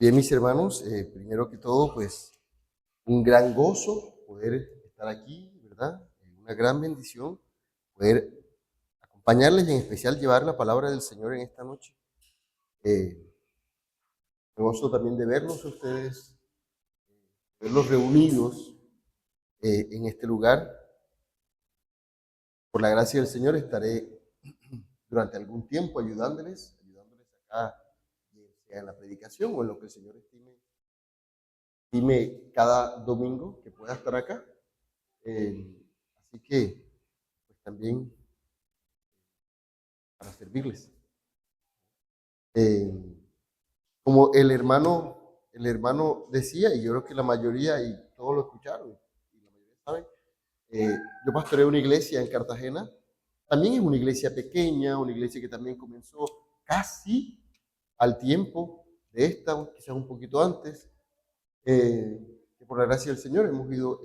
Bien, mis hermanos, primero que todo, pues un gran gozo poder estar aquí, ¿verdad? Una gran bendición poder acompañarles y en especial llevar la palabra del Señor en esta noche. Me gozo también de verlos a ustedes, verlos reunidos en este lugar. Por la gracia del Señor estaré durante algún tiempo ayudándoles acá, sea en la predicación o en lo que el Señor estime cada domingo que pueda estar acá. Así que, pues también para servirles. Como el hermano decía, y yo creo que la mayoría, y todos lo escucharon, y la mayoría saben, yo pastoreo una iglesia en Cartagena. También es una iglesia pequeña, una iglesia que también comenzó casi al tiempo de esta, quizás un poquito antes, que por la gracia del Señor hemos visto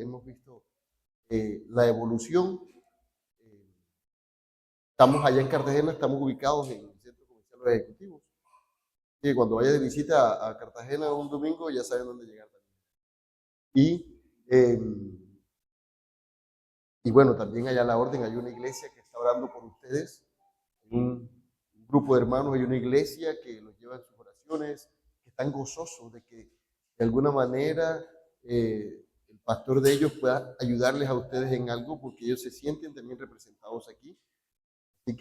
la evolución. Estamos allá en Cartagena, estamos ubicados en el Centro Comercial Los Ejecutivos. Y cuando vaya de visita a Cartagena un domingo, ya saben dónde llegar también. Eh, y bueno, también allá a la orden hay una iglesia que está orando por ustedes. Un grupo de hermanos, hay una iglesia que los lleva en sus oraciones, que están gozosos de que de alguna manera el pastor de ellos pueda ayudarles a ustedes en algo, porque ellos se sienten también representados aquí. Así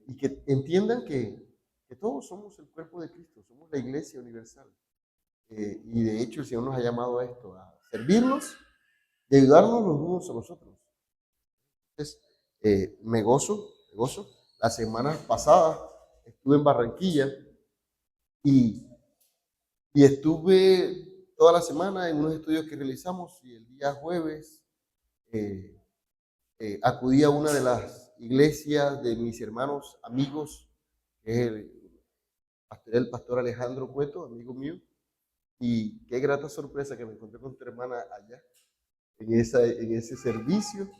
y que entiendan que todos somos el cuerpo de Cristo, somos la iglesia universal. Y de hecho el Señor nos ha llamado a esto, a servirnos y ayudarnos los unos a los otros. Entonces, me gozo. La semana pasada estuve en Barranquilla y estuve toda la semana en unos estudios que realizamos y el día jueves acudí a una de las iglesias de mis hermanos amigos, que es el pastor Alejandro Cueto, amigo mío, y qué grata sorpresa que me encontré con tu hermana allá, en ese servicio.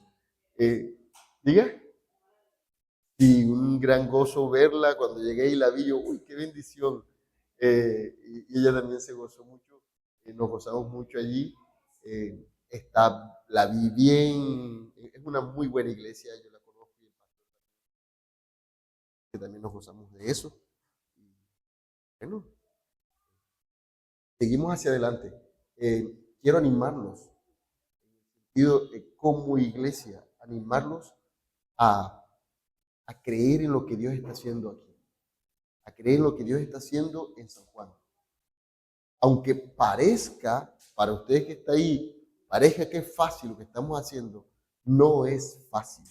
Diga, y un gran gozo verla, cuando llegué y la vi, yo, uy, qué bendición. Y ella también se gozó mucho, nos gozamos mucho allí. La vi bien, es una muy buena iglesia, yo la conozco y el pastor que también nos gozamos de eso. Y bueno, seguimos hacia adelante. Quiero animarlos, como iglesia, animarlos a creer en lo que Dios está haciendo aquí, a creer en lo que Dios está haciendo en San Juan. Aunque parezca, para ustedes que está ahí, parezca que es fácil lo que estamos haciendo, no es fácil,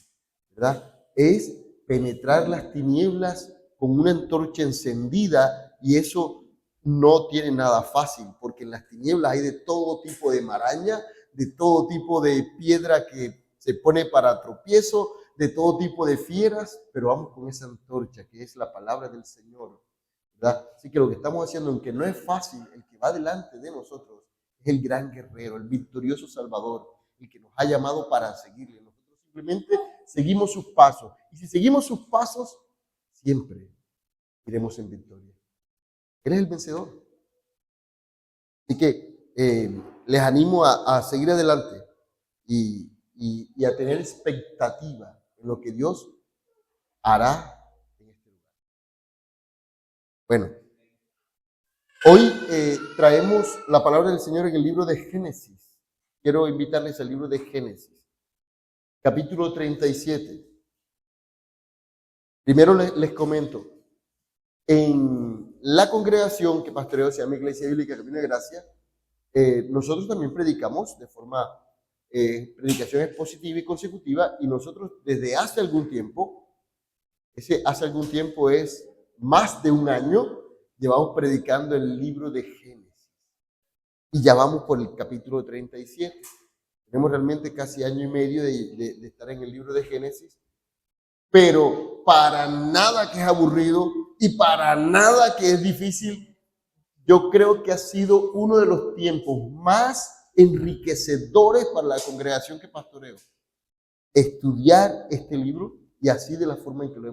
¿verdad? Es penetrar las tinieblas con una antorcha encendida y eso no tiene nada fácil, porque en las tinieblas hay de todo tipo de maraña, de todo tipo de piedra que se pone para tropiezo, de todo tipo de fieras, pero vamos con esa antorcha que es la palabra del Señor, ¿verdad? Así que lo que estamos haciendo, aunque no es fácil, el que va delante de nosotros es el gran guerrero, el victorioso Salvador, el que nos ha llamado para seguirle. Nosotros simplemente seguimos sus pasos. Y si seguimos sus pasos, siempre iremos en victoria. Él es el vencedor. Así que les animo a seguir adelante y a tener expectativa en lo que Dios hará en este lugar. Bueno, hoy traemos la palabra del Señor en el libro de Génesis. Quiero invitarles al libro de Génesis, capítulo 37. Primero les comento, en la congregación que pastoreo, se llama Iglesia Bíblica Camino de Gracia, nosotros también predicamos de forma, predicación expositiva y consecutiva, y nosotros desde hace algún tiempo, hace algún tiempo es más de un año, llevamos predicando el libro de Génesis. Y ya vamos por el capítulo 37. Tenemos realmente casi año y medio de estar en el libro de Génesis, pero para nada que es aburrido y para nada que es difícil. Yo creo que ha sido uno de los tiempos más enriquecedores para la congregación que pastoreo. Estudiar este libro y así de la forma en que lo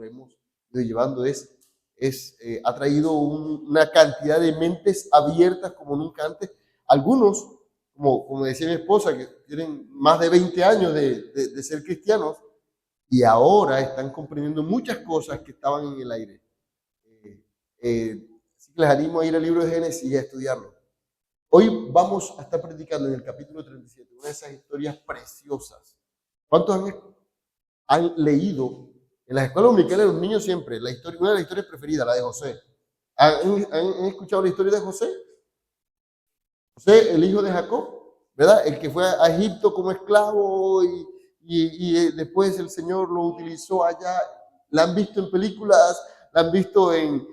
hemos ido llevando es ha traído una cantidad de mentes abiertas como nunca antes. Algunos, como decía mi esposa, que tienen más de 20 años de ser cristianos y ahora están comprendiendo muchas cosas que estaban en el aire. Así que les animo a ir al libro de Génesis y a estudiarlo. Hoy vamos a estar predicando en el capítulo 37, una de esas historias preciosas. ¿Cuántos han leído en las escuelas dominicales los niños siempre una de las historias preferidas, la de José? ¿Han escuchado la historia de José? José, el hijo de Jacob, ¿verdad? El que fue a Egipto como esclavo y después el Señor lo utilizó allá. La han visto en películas, la han visto en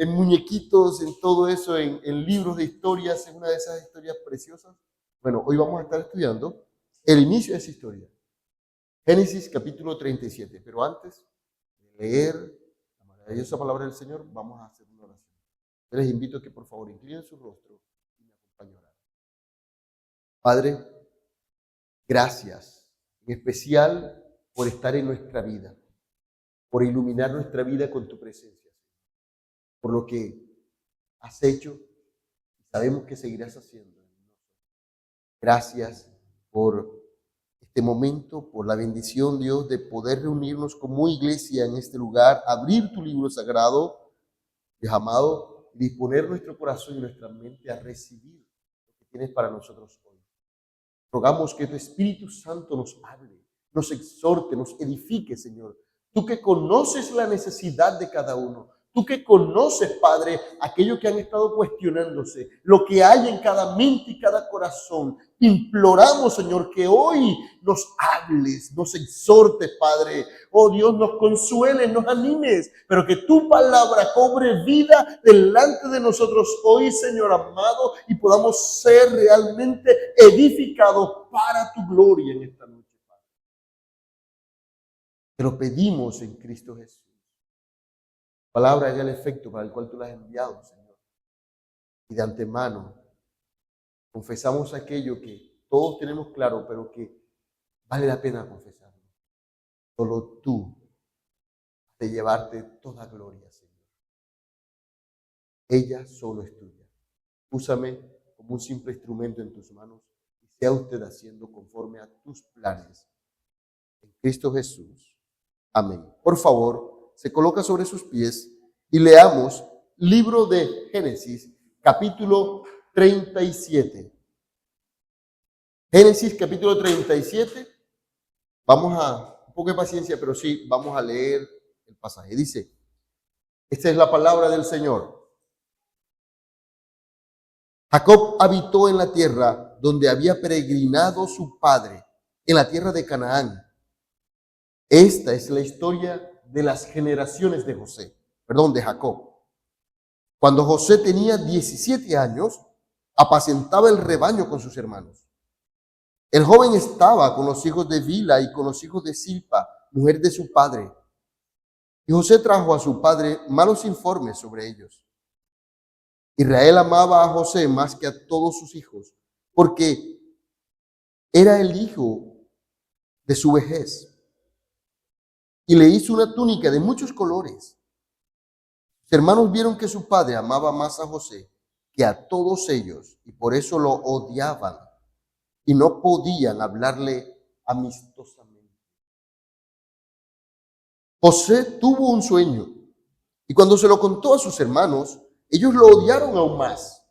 muñequitos, en todo eso, en libros de historias, es una de esas historias preciosas. Bueno, hoy vamos a estar estudiando el inicio de esa historia. Génesis capítulo 37, pero antes de leer la maravillosa palabra del Señor, vamos a hacer una oración. Yo les invito a que por favor inclinen su rostro y me acompañen a orar. Padre, gracias, en especial por estar en nuestra vida, por iluminar nuestra vida con tu presencia, por lo que has hecho y sabemos que seguirás haciendo. Gracias por este momento, por la bendición, Dios, de poder reunirnos como iglesia en este lugar, abrir tu libro sagrado, Dios amado, y disponer nuestro corazón y nuestra mente a recibir lo que tienes para nosotros hoy. Rogamos que tu Espíritu Santo nos hable, nos exhorte, nos edifique, Señor. Tú que conoces la necesidad de cada uno. Tú que conoces, Padre, aquello que han estado cuestionándose, lo que hay en cada mente y cada corazón. Imploramos, Señor, que hoy nos hables, nos exhortes, Padre. Oh Dios, nos consueles, nos animes, pero que tu palabra cobre vida delante de nosotros hoy, Señor amado, y podamos ser realmente edificados para tu gloria en esta noche, Padre. Te lo pedimos en Cristo Jesús. Palabra haya el efecto para el cual tú la has enviado, Señor. Y de antemano confesamos aquello que todos tenemos claro, pero que vale la pena confesarlo. Solo tú de llevarte toda gloria, Señor. Ella solo es tuya. Úsame como un simple instrumento en tus manos y sea usted haciendo conforme a tus planes. En Cristo Jesús. Amén. Por favor, se coloca sobre sus pies y leamos libro de Génesis, capítulo 37. Génesis, capítulo 37. Vamos a, un poco de paciencia, pero sí, vamos a leer el pasaje. Dice, esta es la palabra del Señor. Jacob habitó en la tierra donde había peregrinado su padre, en la tierra de Canaán. Esta es la historia de las generaciones de Jacob. Cuando José tenía 17 años, apacentaba el rebaño con sus hermanos. El joven estaba con los hijos de Bila y con los hijos de Silpa, mujer de su padre. Y José trajo a su padre malos informes sobre ellos. Israel amaba a José más que a todos sus hijos, porque era el hijo de su vejez. Y le hizo una túnica de muchos colores. Sus hermanos vieron que su padre amaba más a José que a todos ellos, y por eso lo odiaban, y no podían hablarle amistosamente. José tuvo un sueño, y cuando se lo contó a sus hermanos, ellos lo odiaron aún más.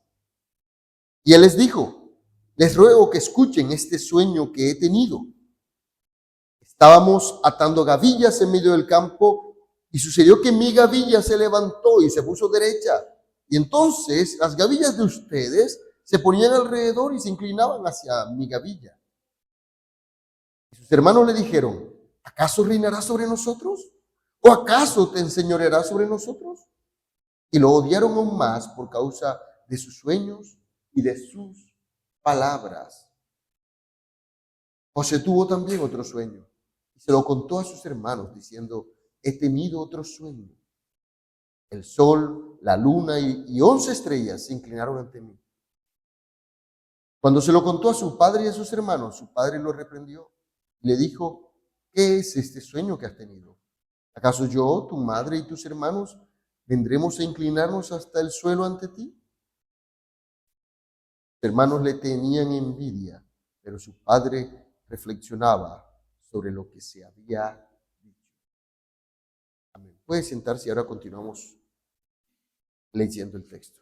Y él les dijo, les ruego que escuchen este sueño que he tenido. Estábamos atando gavillas en medio del campo y sucedió que mi gavilla se levantó y se puso derecha. Y entonces las gavillas de ustedes se ponían alrededor y se inclinaban hacia mi gavilla. Y sus hermanos le dijeron, ¿acaso reinarás sobre nosotros? ¿O acaso te enseñorearás sobre nosotros? Y lo odiaron aún más por causa de sus sueños y de sus palabras. José tuvo también otro sueño. Y se lo contó a sus hermanos diciendo, he tenido otro sueño. El sol, la luna y 11 estrellas se inclinaron ante mí. Cuando se lo contó a su padre y a sus hermanos, su padre lo reprendió y le dijo, ¿qué es este sueño que has tenido? ¿Acaso yo, tu madre y tus hermanos vendremos a inclinarnos hasta el suelo ante ti? Sus hermanos le tenían envidia, pero su padre reflexionaba sobre lo que se había dicho. Amén. Puede sentarse y ahora continuamos leyendo el texto.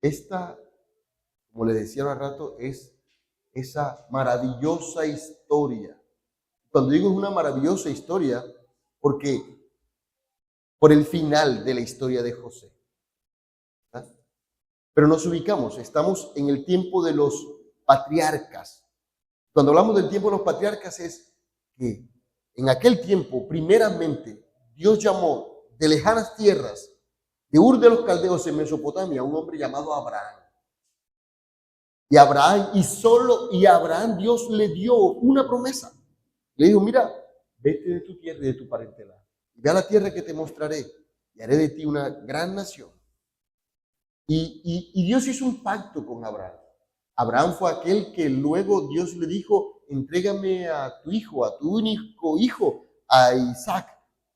Esta, como le decía hace rato, es esa maravillosa historia. Cuando digo es una maravillosa historia, porque por el final de la historia de José. ¿Verdad? Pero nos ubicamos, estamos en el tiempo de los patriarcas. Cuando hablamos del tiempo de los patriarcas es que en aquel tiempo, primeramente, Dios llamó de lejanas tierras, de Ur de los Caldeos en Mesopotamia, a un hombre llamado Abraham. Y Abraham Dios le dio una promesa. Le dijo, mira, vete de tu tierra y de tu parentela. Y ve a la tierra que te mostraré y haré de ti una gran nación. Y Dios hizo un pacto con Abraham. Abraham fue aquel que luego Dios le dijo, entrégame a tu hijo, a tu único hijo, a Isaac.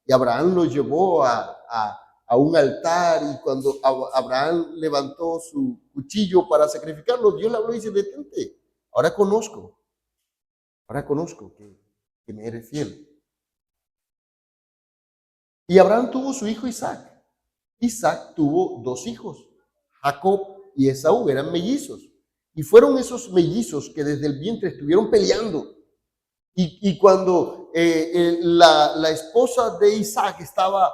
Y Abraham lo llevó a un altar y cuando Abraham levantó su cuchillo para sacrificarlo, Dios le habló y dice, detente, ahora conozco que me eres fiel. Y Abraham tuvo su hijo Isaac. Isaac tuvo dos hijos, Jacob y Esaú, eran mellizos. Y fueron esos mellizos que desde el vientre estuvieron peleando. Y cuando la esposa de Isaac estaba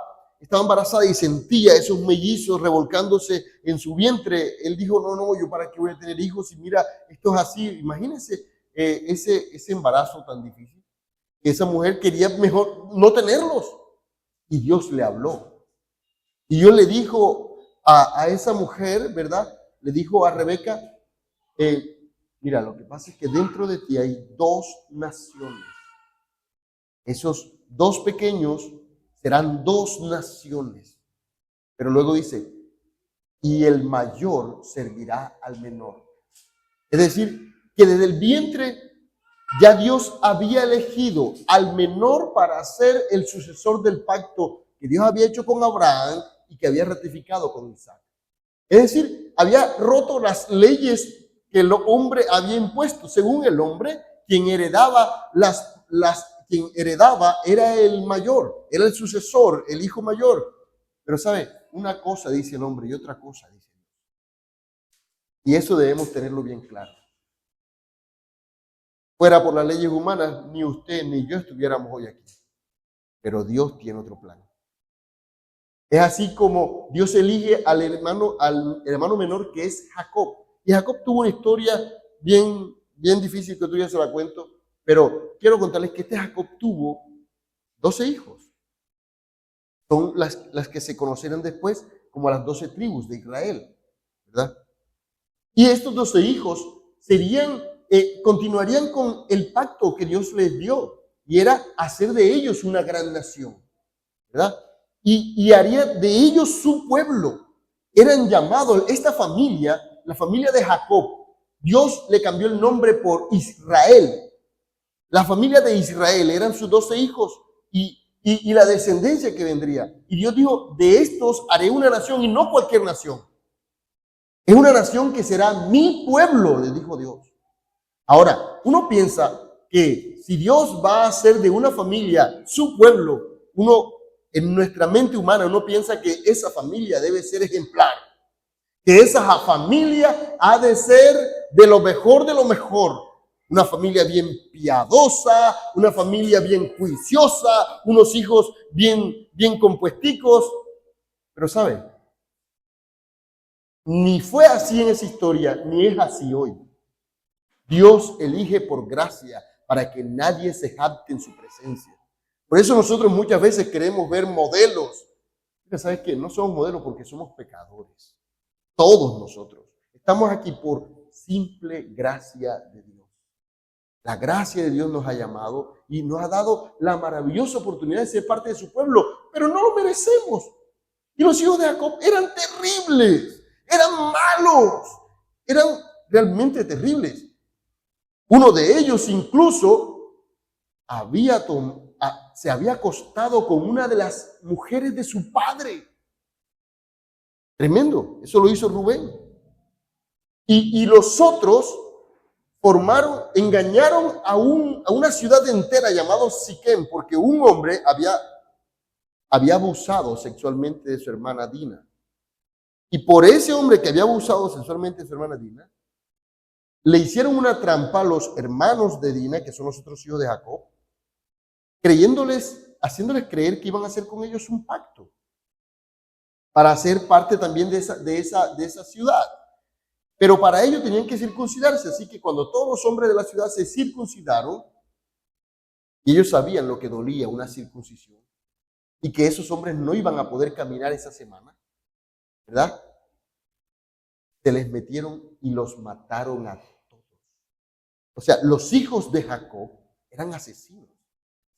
embarazada y sentía esos mellizos revolcándose en su vientre, él dijo, no, yo para qué voy a tener hijos y mira, esto es así. Imagínense ese embarazo tan difícil. Esa mujer quería mejor no tenerlos. Y Dios le habló. Y Dios le dijo a esa mujer, ¿verdad? Le dijo a Rebeca, mira, lo que pasa es que dentro de ti hay dos naciones. Esos dos pequeños serán dos naciones. Pero luego dice, y el mayor servirá al menor. Es decir, que desde el vientre ya Dios había elegido al menor para ser el sucesor del pacto que Dios había hecho con Abraham y que había ratificado con Isaac. Es decir, había roto las leyes que el hombre había impuesto. Según el hombre, quien heredaba quien heredaba era el mayor, era el sucesor, el hijo mayor. Pero sabe, una cosa dice el hombre y otra cosa dice Dios. Y eso debemos tenerlo bien claro. Fuera por las leyes humanas, ni usted ni yo estuviéramos hoy aquí. Pero Dios tiene otro plan. Es así como Dios elige al hermano menor que es Jacob. Y Jacob tuvo una historia bien difícil que tú ya se la cuento. Pero quiero contarles que este Jacob tuvo 12 hijos. Son las que se conocerán después como las 12 tribus de Israel, ¿verdad? Y estos 12 hijos continuarían con el pacto que Dios les dio, y era hacer de ellos una gran nación, ¿verdad? Y haría de ellos su pueblo. Eran llamados, esta familia, la familia de Jacob, Dios le cambió el nombre por Israel. La familia de Israel eran sus 12 hijos y la descendencia que vendría. Y Dios dijo, de estos haré una nación y no cualquier nación. Es una nación que será mi pueblo, le dijo Dios. Ahora, uno piensa que si Dios va a hacer de una familia su pueblo, en nuestra mente humana uno piensa que esa familia debe ser ejemplar, que esa familia ha de ser de lo mejor de lo mejor, una familia bien piadosa, una familia bien juiciosa, unos hijos bien compuesticos. Pero ¿sabe? Ni fue así en esa historia, ni es así hoy. Dios elige por gracia para que nadie se jacte en su presencia. Por eso nosotros muchas veces queremos ver modelos. Pero ¿sabes qué? No somos modelos porque somos pecadores. Todos nosotros. Estamos aquí por simple gracia de Dios. La gracia de Dios nos ha llamado y nos ha dado la maravillosa oportunidad de ser parte de su pueblo, pero no lo merecemos. Y los hijos de Jacob eran terribles, eran malos. eran realmente terribles. Uno de ellos incluso se había acostado con una de las mujeres de su padre. Tremendo, eso lo hizo Rubén. Y los otros engañaron a una ciudad entera llamada Siquem, porque un hombre había abusado sexualmente de su hermana Dina. Y por ese hombre que había abusado sexualmente de su hermana Dina, le hicieron una trampa a los hermanos de Dina, que son los otros hijos de Jacob, haciéndoles creer que iban a hacer con ellos un pacto para ser parte también de esa ciudad. Pero para ello tenían que circuncidarse, así que cuando todos los hombres de la ciudad se circuncidaron, y ellos sabían lo que dolía una circuncisión, y que esos hombres no iban a poder caminar esa semana, ¿verdad? Se les metieron y los mataron a todos. O sea, los hijos de Jacob eran asesinos.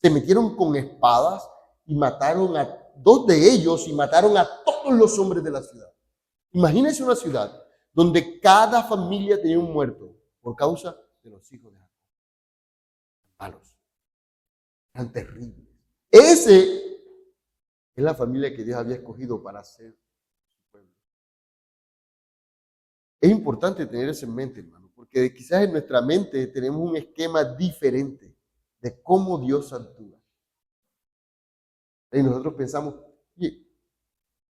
Se metieron con espadas y mataron a 2 de ellos y mataron a todos los hombres de la ciudad. Imagínense una ciudad donde cada familia tenía un muerto por causa de los hijos de Jacob. Malos. Eran terribles. Ese es la familia que Dios había escogido para ser su pueblo. Es importante tener eso en mente, hermano, porque quizás en nuestra mente tenemos un esquema diferente de cómo Dios actúa. Y nosotros pensamos, oye,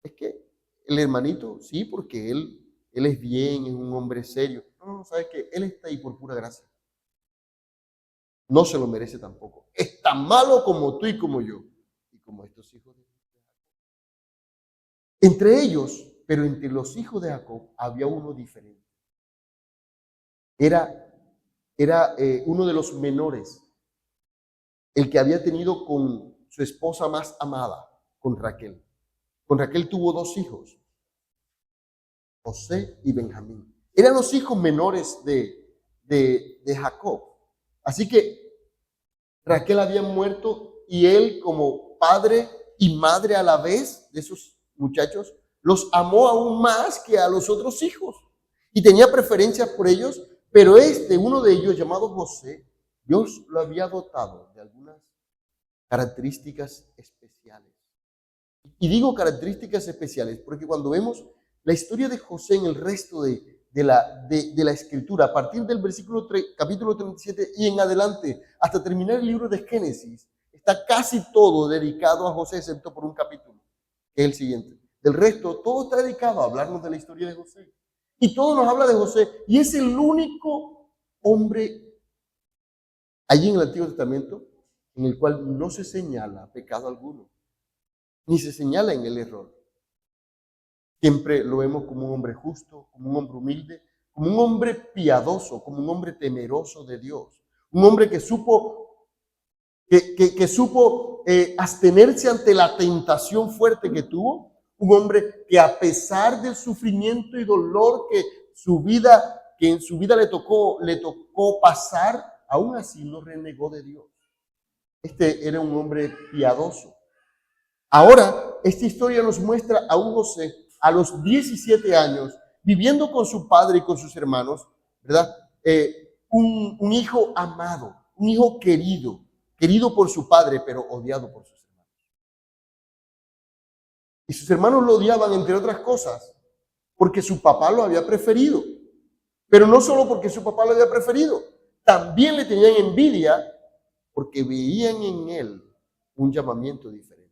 es que el hermanito, sí, porque él es bien, es un hombre serio. No, ¿sabes qué? Él está ahí por pura gracia. No se lo merece tampoco. Es tan malo como tú y como yo. Y como estos hijos de Jacob. Entre ellos, pero entre los hijos de Jacob, había uno diferente. Era uno de los menores. El que había tenido con su esposa más amada, con Raquel. Con Raquel tuvo 2 hijos. José y Benjamín. Eran los hijos menores de Jacob. Así que Raquel había muerto y él, como padre y madre a la vez de esos muchachos, los amó aún más que a los otros hijos. Y tenía preferencias por ellos, pero uno de ellos, llamado José, Dios lo había dotado de algunas características especiales. Y digo características especiales porque cuando vemos la historia de José en el resto de la escritura, a partir del capítulo 37 y en adelante, hasta terminar el libro de Génesis, está casi todo dedicado a José, excepto por un capítulo, que es el siguiente. Del resto, todo está dedicado a hablarnos de la historia de José. Y todo nos habla de José. Y es el único hombre allí en el Antiguo Testamento en el cual no se señala pecado alguno, ni se señala en el error. Siempre lo vemos como un hombre justo, como un hombre humilde, como un hombre piadoso, como un hombre temeroso de Dios. Un hombre que supo abstenerse ante la tentación fuerte que tuvo. Un hombre que a pesar del sufrimiento y dolor que en su vida le tocó pasar, aún así no renegó de Dios. Este era un hombre piadoso. Ahora, esta historia nos muestra a un José a los 17 años, viviendo con su padre y con sus hermanos, ¿verdad? Un hijo amado, un hijo querido por su padre, pero odiado por sus hermanos. Y sus hermanos lo odiaban, entre otras cosas, porque su papá lo había preferido. Pero no solo porque su papá lo había preferido, también le tenían envidia porque veían en él un llamamiento diferente.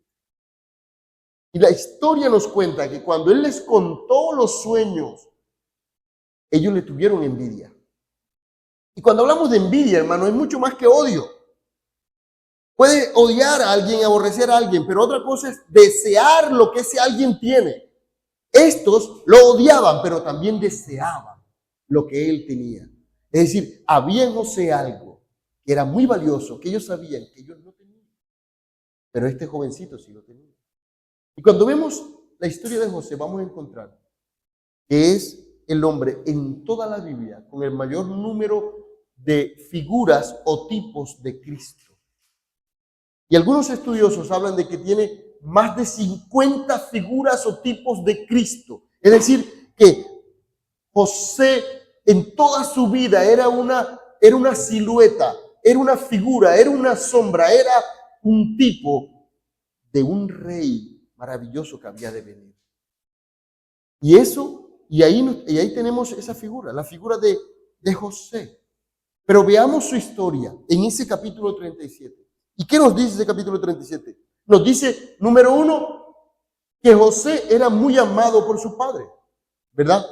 Y la historia nos cuenta que cuando él les contó los sueños, ellos le tuvieron envidia. Y cuando hablamos de envidia, hermano, es mucho más que odio. Puede odiar a alguien, aborrecer a alguien, pero otra cosa es desear lo que ese alguien tiene. Estos lo odiaban, pero también deseaban lo que él tenía. Es decir, había en José algo que era muy valioso, que ellos sabían que ellos no tenían. Pero este jovencito sí lo tenía. Y cuando vemos la historia de José, vamos a encontrar que es el hombre en toda la Biblia con el mayor número de figuras o tipos de Cristo. Y algunos estudiosos hablan de que tiene más de 50 figuras o tipos de Cristo. Es decir, que José En toda su vida era una silueta, era una figura, era una sombra, era un tipo de un rey maravilloso que había de venir. Y ahí tenemos esa figura, la figura de José. Pero veamos su historia en ese capítulo 37. ¿Y qué nos dice ese capítulo 37? Nos dice, número 1, que José era muy amado por su padre, ¿verdad?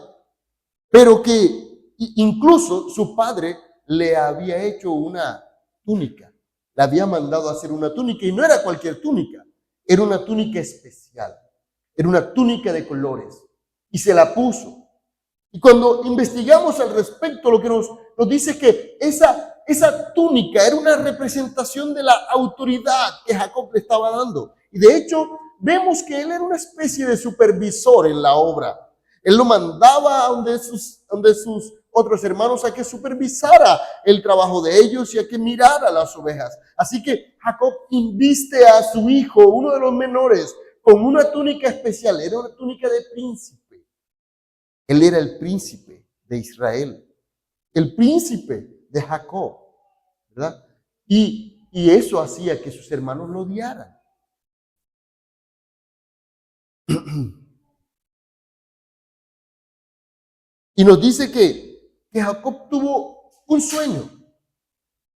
Pero que incluso su padre le había hecho una túnica. Le había mandado a hacer una túnica y no era cualquier túnica, era una túnica especial. Era una túnica de colores y se la puso. Y cuando investigamos al respecto, lo que nos dice que esa túnica era una representación de la autoridad que Jacob le estaba dando. Y de hecho, vemos que él era una especie de supervisor en la obra. Él lo mandaba a donde sus otros hermanos a que supervisara el trabajo de ellos y a que mirara las ovejas. Así que Jacob inviste a su hijo, uno de los menores, con una túnica especial. Era una túnica de príncipe. Él era el príncipe de Israel, el príncipe de Jacob, ¿verdad? Y eso hacía que sus hermanos lo odiaran. Y nos dice que Jacob tuvo un sueño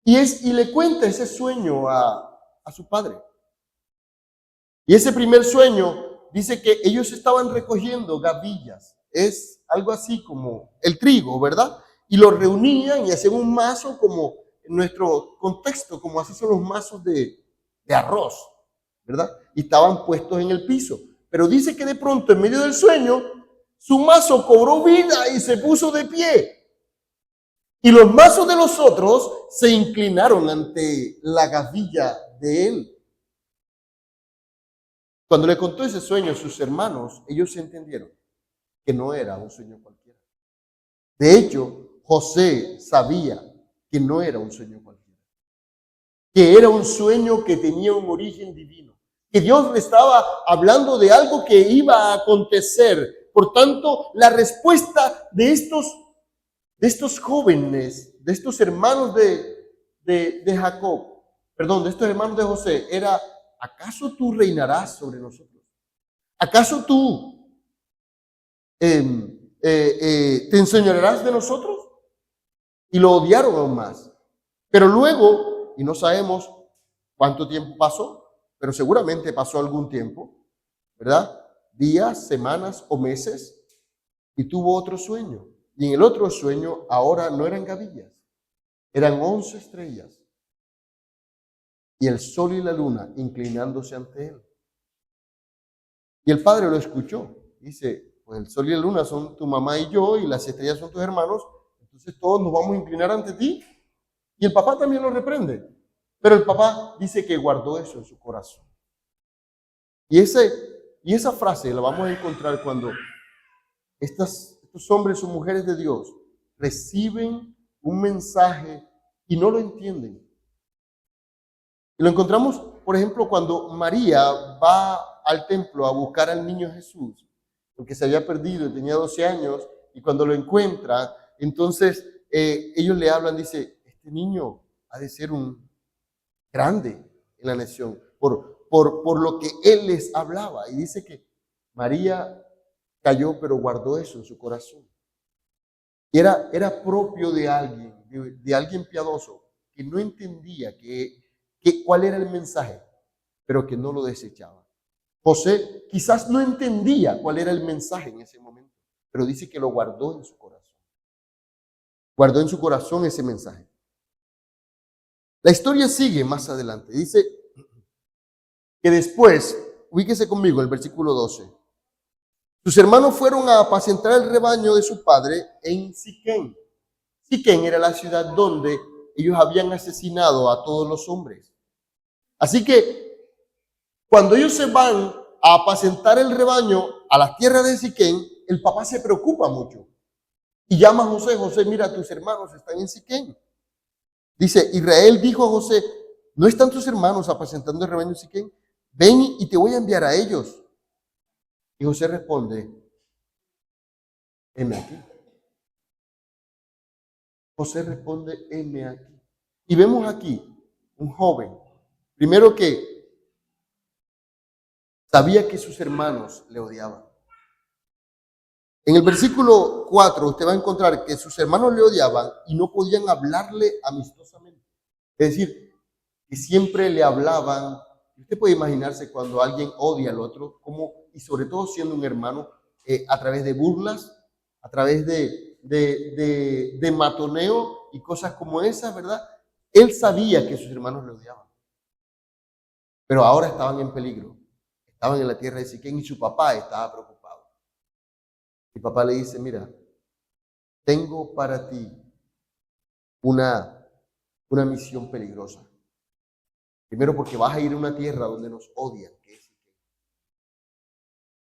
y le cuenta ese sueño a su padre. Y ese primer sueño dice que ellos estaban recogiendo gavillas. Es algo así como el trigo, ¿verdad? Y lo reunían y hacían un mazo como en nuestro contexto, como así son los mazos de arroz, ¿verdad? Y estaban puestos en el piso. Pero dice que de pronto, en medio del sueño, su mazo cobró vida y se puso de pie. Y los mazos de los otros se inclinaron ante la gavilla de él. Cuando le contó ese sueño a sus hermanos, ellos entendieron que no era un sueño cualquiera. De hecho, José sabía que no era un sueño cualquiera, que era un sueño que tenía un origen divino, que Dios le estaba hablando de algo que iba a acontecer. Por tanto, la respuesta de estos jóvenes, de estos hermanos de Jacob, perdón, de estos hermanos de José, era: ¿acaso tú reinarás sobre nosotros? ¿Acaso tú te enseñarás de nosotros? Y lo odiaron aún más. Pero luego, y no sabemos cuánto tiempo pasó, pero seguramente pasó algún tiempo, ¿verdad? Días, semanas o meses, y tuvo otro sueño. Y en el otro sueño ahora no eran gavillas, eran 11 estrellas. Y el sol y la luna inclinándose ante él. Y el padre lo escuchó. Dice: pues el sol y la luna son tu mamá y yo, y las estrellas son tus hermanos, entonces todos nos vamos a inclinar ante ti. Y el papá también lo reprende. Pero el papá dice que guardó eso en su corazón. Y esa frase la vamos a encontrar cuando estos hombres o mujeres de Dios reciben un mensaje y no lo entienden. Y lo encontramos, por ejemplo, cuando María va al templo a buscar al niño Jesús, porque se había perdido y tenía 12 años, y cuando lo encuentra, entonces ellos le hablan, dice: este niño ha de ser un grande en la nación, por lo que él les hablaba. Y dice que María cayó, pero guardó eso en su corazón. Y era propio de alguien piadoso, que no entendía cuál era el mensaje, pero que no lo desechaba. José quizás no entendía cuál era el mensaje en ese momento, pero dice que lo guardó en su corazón. Guardó en su corazón ese mensaje. La historia sigue más adelante. Dice que después, ubíquese conmigo en el versículo 12. Sus hermanos fueron a apacentar el rebaño de su padre en Siquén. Siquén era la ciudad donde ellos habían asesinado a todos los hombres. Así que cuando ellos se van a apacentar el rebaño a la tierra de Siquén, el papá se preocupa mucho y llama a José: José, mira, tus hermanos están en Siquén. Dice: Israel dijo a José: ¿no están tus hermanos apacentando el rebaño de Siquén? Ven y te voy a enviar a ellos. Y José responde: heme aquí. José responde, heme aquí. Y vemos aquí un joven, primero que sabía que sus hermanos le odiaban. En el versículo 4 usted va a encontrar que sus hermanos le odiaban y no podían hablarle amistosamente. Es decir, que siempre le hablaban. Usted puede imaginarse cuando alguien odia al otro, como, y sobre todo siendo un hermano, a través de burlas, a través de matoneo y cosas como esas, ¿verdad? Él sabía que sus hermanos le odiaban, pero ahora estaban en peligro. Estaban en la tierra de Siquén y su papá estaba preocupado. Y papá le dice, mira, tengo para ti una misión peligrosa. Primero porque vas a ir a una tierra donde nos odian, que es Siquén.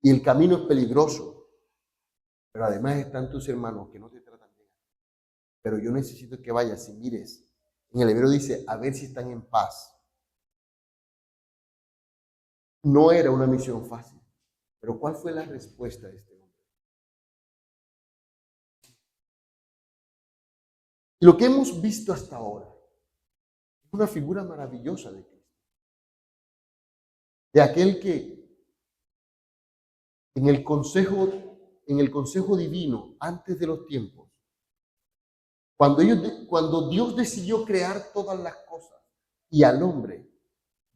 Y el camino es peligroso, pero además están tus hermanos que no te tratan bien. Pero yo necesito que vayas y mires. En el hebreo dice, a ver si están en paz. No era una misión fácil, pero ¿cuál fue la respuesta de este hombre? Y lo que hemos visto hasta ahora es una figura maravillosa de Cristo. De aquel que en el consejo divino, antes de los tiempos, cuando Dios decidió crear todas las cosas y al hombre,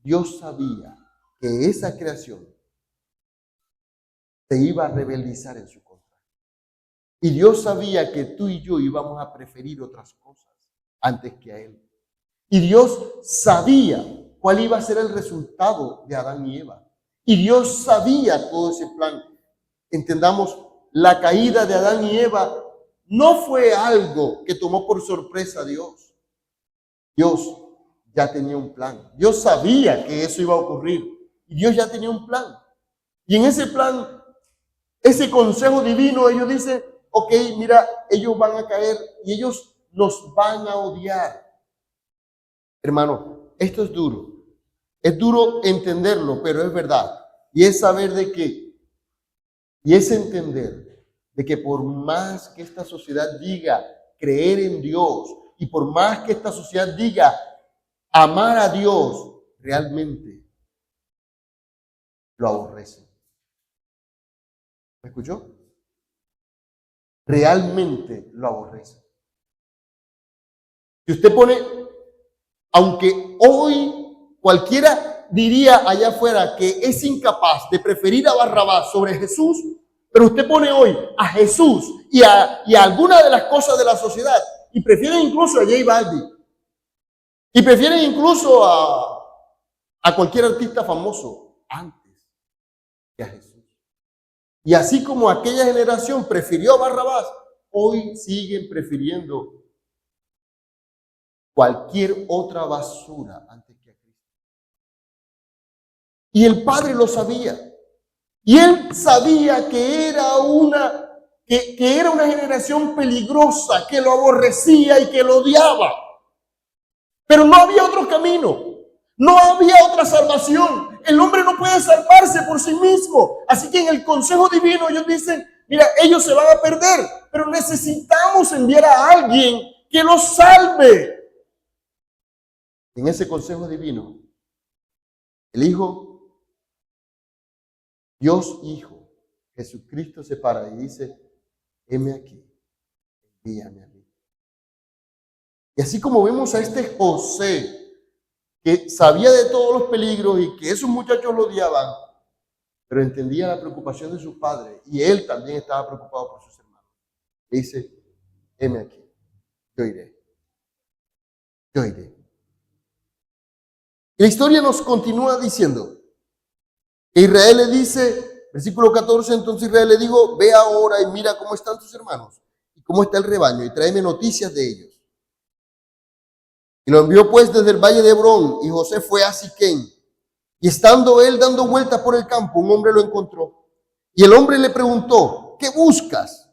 Dios sabía que esa creación se iba a rebeldizar en su contra. Y Dios sabía que tú y yo íbamos a preferir otras cosas antes que a Él. Y Dios sabía cuál iba a ser el resultado de Adán y Eva. Y Dios sabía todo ese plan. Entendamos, la caída de Adán y Eva no fue algo que tomó por sorpresa a Dios. Dios ya tenía un plan. Dios sabía que eso iba a ocurrir. Y Dios ya tenía un plan. Y en ese plan, ese consejo divino, ellos dicen, ok, mira, ellos van a caer y ellos nos van a odiar. Hermano, esto es duro. Es duro entenderlo, pero es verdad. Y es saber de que, y es entender de que por más que esta sociedad diga creer en Dios, y por más que esta sociedad diga amar a Dios, realmente lo aborrece. ¿Me escuchó? Realmente lo aborrece. Si usted pone, aunque hoy cualquiera diría allá afuera que es incapaz de preferir a Barrabás sobre Jesús, pero usted pone hoy a Jesús y a alguna de las cosas de la sociedad y prefieren incluso a J Balvin y prefieren incluso a cualquier artista famoso antes que a Jesús. Y así como aquella generación prefirió a Barrabás, hoy siguen prefiriendo cualquier otra basura antes que a Cristo. Y el Padre lo sabía. Y Él sabía que era una generación peligrosa, que lo aborrecía y que lo odiaba. Pero no había otro camino. No había otra salvación. El hombre no puede salvarse por sí mismo. Así que en el consejo divino ellos dicen, mira, ellos se van a perder, pero necesitamos enviar a alguien que los salve. En ese consejo divino, el Hijo, Dios Hijo, Jesucristo se para y dice, heme aquí, envíame a mí. Y así como vemos a este José, que sabía de todos los peligros y que esos muchachos lo odiaban, pero entendía la preocupación de su padre y él también estaba preocupado por sus hermanos. Y dice, heme aquí, yo iré. Yo iré. Y la historia nos continúa diciendo que Israel le dice, versículo 14, entonces Israel le dijo, ve ahora y mira cómo están tus hermanos y cómo está el rebaño y tráeme noticias de ellos. Y lo envió pues desde el valle de Hebrón, y José fue a Siquén. Y estando él dando vueltas por el campo, un hombre lo encontró. Y el hombre le preguntó, ¿qué buscas?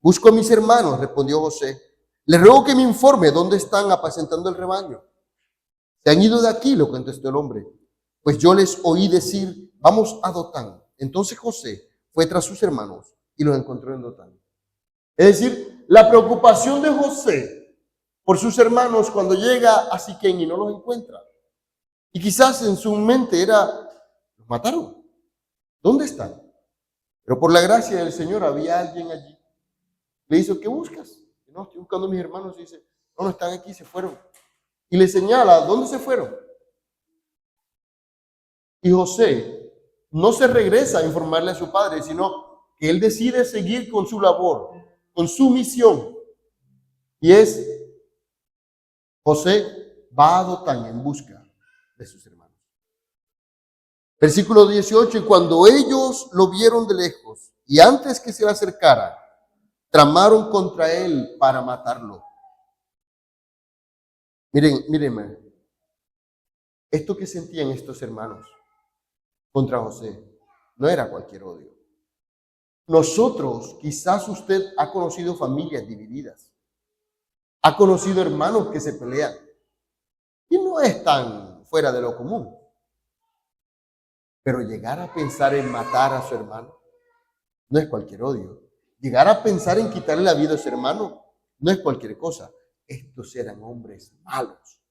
Busco a mis hermanos, respondió José. Le ruego que me informe dónde están apacentando el rebaño. Se han ido de aquí, lo contestó el hombre. Pues yo les oí decir, vamos a Dotán. Entonces José fue tras sus hermanos y los encontró en Dotán. Es decir, la preocupación de José por sus hermanos cuando llega a Siquén y no los encuentra. Y quizás en su mente era, los mataron. ¿Dónde están? Pero por la gracia del Señor había alguien allí. Le dice, ¿qué buscas? No, estoy buscando a mis hermanos. Y dice, no están aquí, se fueron. Y le señala, ¿dónde se fueron? Y José no se regresa a informarle a su padre, sino que él decide seguir con su labor, con su misión. Y es, José va a Dotán en busca de sus hermanos. Versículo 18, y cuando ellos lo vieron de lejos, y antes que se le acercara, tramaron contra él para matarlo. Mírenme, esto que sentían estos hermanos contra José no era cualquier odio. Nosotros, quizás usted ha conocido familias divididas, ha conocido hermanos que se pelean, y no es tan fuera de lo común. Pero llegar a pensar en matar a su hermano no es cualquier odio. Llegar a pensar en quitarle la vida a su hermano no es cualquier cosa. Estos eran hombres malos.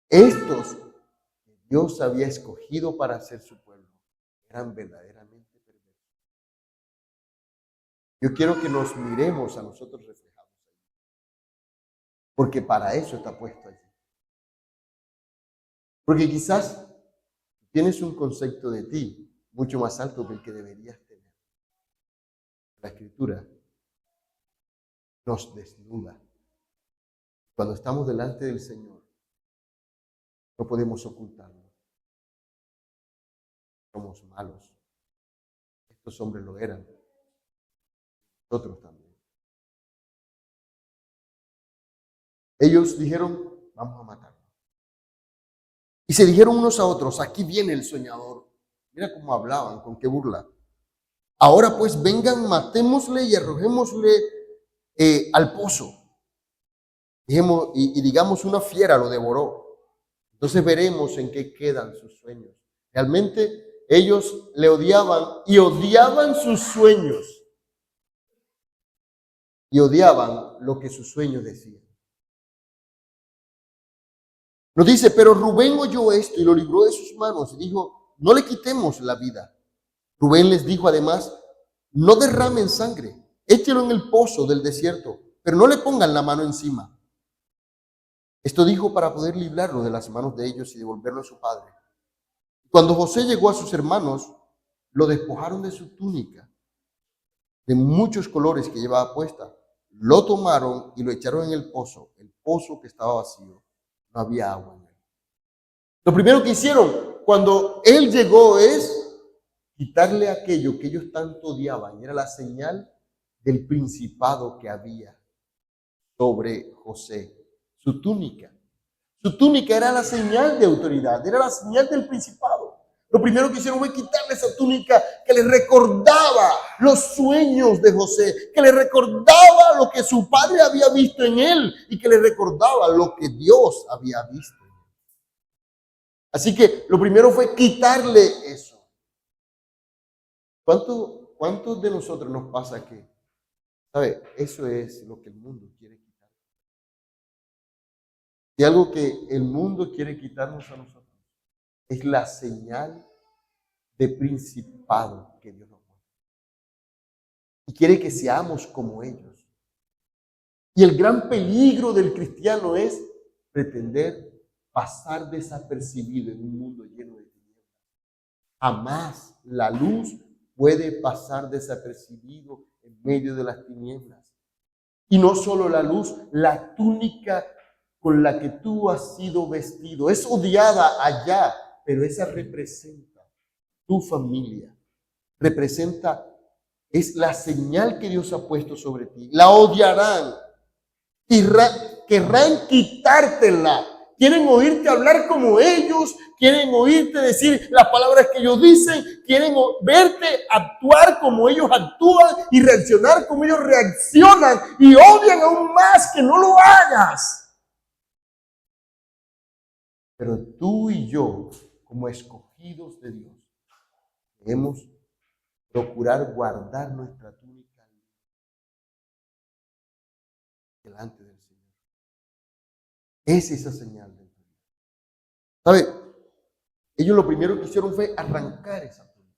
Estos que Dios había escogido para ser su pueblo eran verdaderamente perversos. Yo quiero que nos miremos a nosotros reflejados ahí, porque para eso está puesto allí. Porque quizás tienes un concepto de ti mucho más alto que el que deberías tener. La Escritura nos desnuda. Cuando estamos delante del Señor, no podemos ocultarlo. Somos malos. Estos hombres lo eran. Nosotros también. Ellos dijeron, vamos a matarlo. Y se dijeron unos a otros, aquí viene el soñador. Mira cómo hablaban, con qué burla. Ahora pues vengan, matémosle y arrojémosle al pozo. Y digamos, una fiera lo devoró. Entonces veremos en qué quedan sus sueños. Realmente ellos le odiaban y odiaban sus sueños. Y odiaban lo que sus sueños decían. Nos dice, pero Rubén oyó esto y lo libró de sus manos y dijo, no le quitemos la vida. Rubén les dijo además, no derramen sangre, échelo en el pozo del desierto, pero no le pongan la mano encima. Esto dijo para poder librarlo de las manos de ellos y devolverlo a su padre. Cuando José llegó a sus hermanos, lo despojaron de su túnica, de muchos colores que llevaba puesta. Lo tomaron y lo echaron en el pozo que estaba vacío. No había agua en él. Lo primero que hicieron cuando él llegó es quitarle aquello que ellos tanto odiaban. Era la señal del principado que había sobre José. Su túnica. Su túnica era la señal de autoridad, era la señal del principado. Lo primero que hicieron fue quitarle esa túnica que le recordaba los sueños de José, que le recordaba lo que su padre había visto en él y que le recordaba lo que Dios había visto en él. Así que lo primero fue quitarle eso. ¿Cuántos de nosotros nos pasa que, sabe, eso es lo que el mundo quiere quitar? Y algo que el mundo quiere quitarnos a nosotros es la señal de principado que Dios nos da. Y quiere que seamos como ellos. Y el gran peligro del cristiano es pretender pasar desapercibido en un mundo lleno de tinieblas. Jamás la luz puede pasar desapercibido en medio de las tinieblas. Y no solo la luz, la túnica con la que tú has sido vestido es odiada allá, pero esa representa tu familia, es la señal que Dios ha puesto sobre ti. La odiarán y querrán quitártela. Quieren oírte hablar como ellos, quieren oírte decir las palabras que ellos dicen, quieren verte actuar como ellos actúan y reaccionar como ellos reaccionan y odian aún más que no lo hagas. Pero tú y yo, como escogidos de Dios, debemos procurar guardar nuestra túnica. delante del Señor. Es esa señal de tu vida. ¿Sabe? Ellos lo primero que hicieron fue arrancar esa túnica.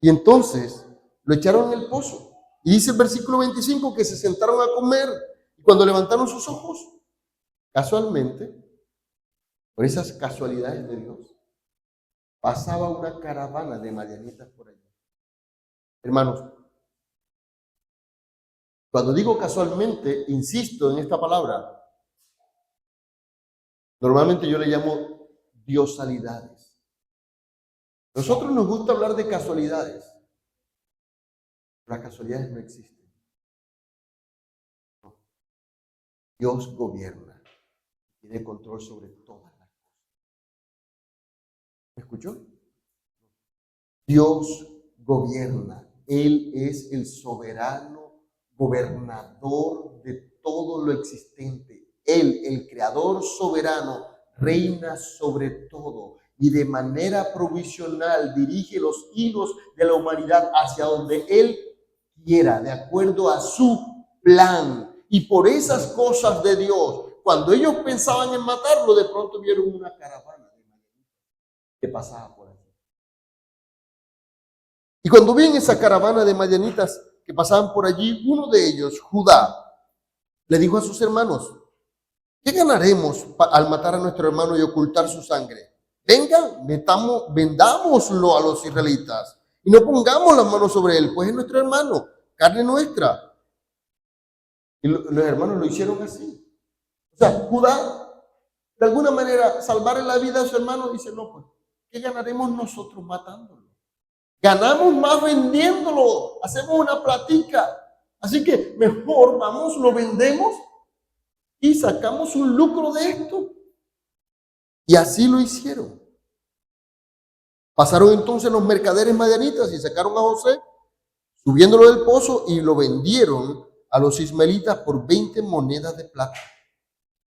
Y entonces lo echaron en el pozo. Y dice el versículo 25 que se sentaron a comer. Y cuando levantaron sus ojos, casualmente, por esas casualidades de Dios, pasaba una caravana de madianitas por allí. Hermanos, cuando digo casualmente, insisto en esta palabra. Normalmente yo le llamo diosalidades. Nosotros nos gusta hablar de casualidades. Las casualidades no existen. No. Dios gobierna, tiene control sobre todas las cosas. ¿Me escuchó? Dios gobierna. Él es el soberano gobernador de todo lo existente. Él, el creador soberano, reina sobre todo y de manera provisional dirige los hilos de la humanidad hacia donde Él quiera, de acuerdo a su plan. Y por esas cosas de Dios, cuando ellos pensaban en matarlo, de pronto vieron una caravana que pasaba por allí. Y cuando ven esa caravana de madianitas que pasaban por allí, uno de ellos, Judá, le dijo a sus hermanos: ¿qué ganaremos al matar a nuestro hermano y ocultar su sangre? Vengan, vendámoslo a los israelitas y no pongamos las manos sobre él, pues es nuestro hermano, carne nuestra. Y los hermanos lo hicieron así. O sea, Judá, de alguna manera, salvar la vida de su hermano, dice: no, pues, ¿qué ganaremos nosotros matándolo? Ganamos más vendiéndolo, hacemos una platica. Así que mejor vamos, lo vendemos y sacamos un lucro de esto. Y así lo hicieron. Pasaron entonces los mercaderes madianitas y sacaron a José, subiéndolo del pozo, y lo vendieron a los ismaelitas por 20 monedas de plata.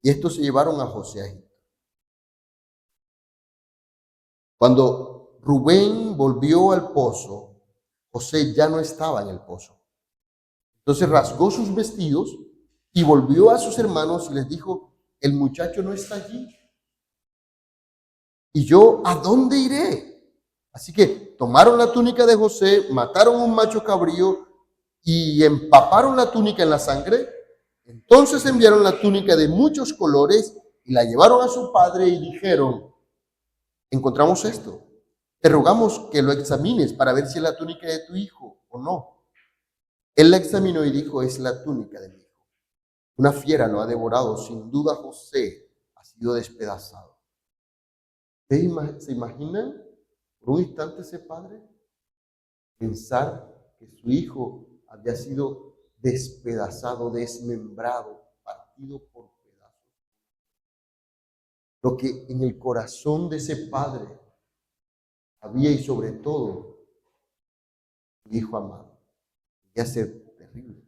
Y estos se llevaron a José a Egipto. Cuando Rubén volvió al pozo, José ya no estaba en el pozo. Entonces rasgó sus vestidos y volvió a sus hermanos y les dijo: el muchacho no está allí. ¿Y yo a dónde iré? Así que tomaron la túnica de José, mataron un macho cabrío y empaparon la túnica en la sangre. Entonces enviaron la túnica de muchos colores y la llevaron a su padre y dijeron: encontramos esto. Te rogamos que lo examines para ver si es la túnica de tu hijo o no. Él la examinó y dijo: es la túnica de mi hijo. Una fiera lo ha devorado. Sin duda José ha sido despedazado. ¿Se imaginan por un instante ese padre pensar que su hijo había sido despedazado, desmembrado, partido por pedazos? Lo que en el corazón de ese padre había, y sobre todo su hijo amado, debía ser terrible.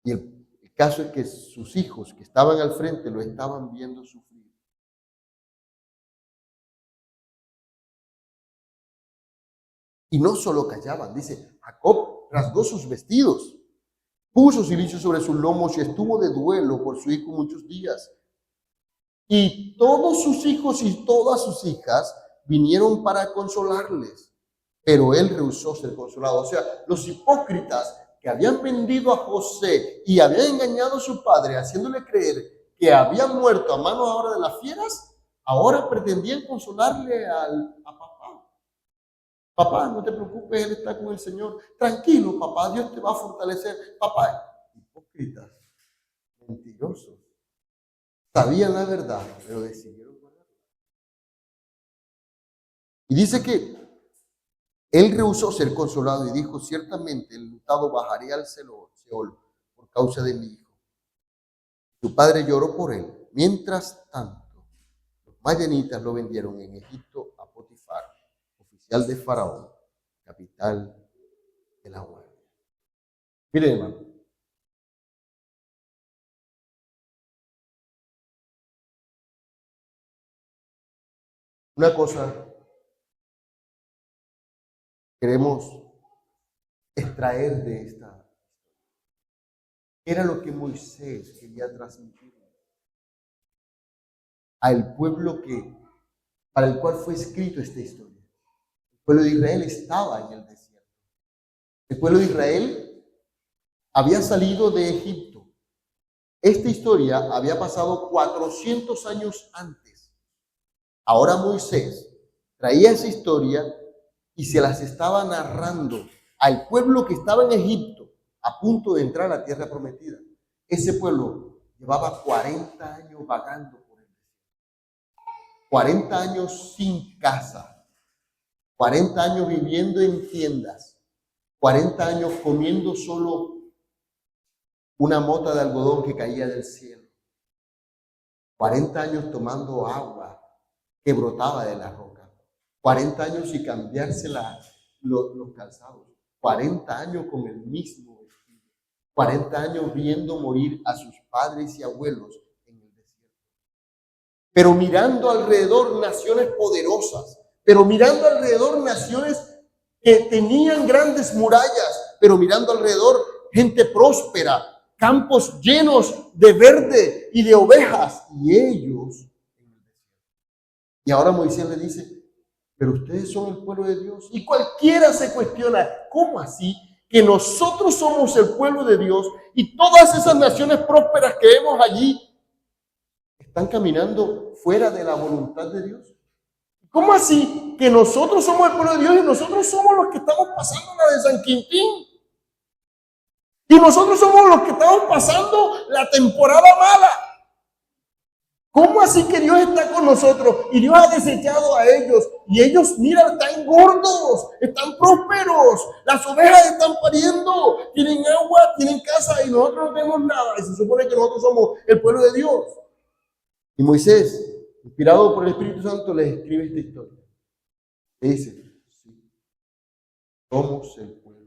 Y el caso es que sus hijos que estaban al frente lo estaban viendo sufrir. Y no solo callaban, dice: Jacob rasgó sus vestidos, puso cilicio sobre sus lomos y estuvo de duelo por su hijo muchos días. Y todos sus hijos y todas sus hijas vinieron para consolarles, pero él rehusó ser consolado. O sea, los hipócritas que habían vendido a José y habían engañado a su padre, haciéndole creer que había muerto a manos ahora de las fieras, ahora pretendían consolarle a papá. Papá, no te preocupes, él está con el Señor. Tranquilo, papá, Dios te va a fortalecer. Papá, hipócritas, mentirosos. Sabían la verdad, pero decidieron guardarla. Y dice que él rehusó ser consolado y dijo: ciertamente el enlutado bajaré al Seol por causa de mi hijo. Su padre lloró por él. Mientras tanto, los madianitas lo vendieron en Egipto a Potifar, oficial de Faraón, capital de la guardia. Miren, hermano. Una cosa queremos extraer de esta. era lo que Moisés quería transmitir al pueblo para el cual fue escrito esta historia. El pueblo de Israel estaba en el desierto. El pueblo de Israel había salido de Egipto. Esta historia había pasado 400 años antes. Ahora Moisés traía esa historia y se las estaba narrando al pueblo que estaba en Egipto, a punto de entrar a la tierra prometida. Ese pueblo llevaba 40 años vagando por el desierto, 40 años sin casa, 40 años viviendo en tiendas, 40 años comiendo solo una mota de algodón que caía del cielo, 40 años tomando agua que brotaba de la roca, 40 años y cambiarse los calzados, 40 años con el mismo vestido, 40 años viendo morir a sus padres y abuelos en el desierto. Pero mirando alrededor naciones poderosas, pero mirando alrededor naciones que tenían grandes murallas, pero mirando alrededor gente próspera, campos llenos de verde y de ovejas, y ellos en el desierto. Y ahora Moisés le dice, pero ustedes son el pueblo de Dios. Y cualquiera se cuestiona, ¿cómo así que nosotros somos el pueblo de Dios y todas esas naciones prósperas que vemos allí están caminando fuera de la voluntad de Dios? ¿Cómo así que nosotros somos el pueblo de Dios y nosotros somos los que estamos pasando la de San Quintín? Y nosotros somos los que estamos pasando la temporada mala. ¿Cómo así que Dios está con nosotros y Dios ha desechado a ellos? Y ellos, mira, están gordos, están prósperos, las ovejas están pariendo, tienen agua, tienen casa y nosotros no tenemos nada. Y se supone que nosotros somos el pueblo de Dios. Y Moisés, inspirado por el Espíritu Santo, les escribe esta historia. Le dice, sí, somos el pueblo.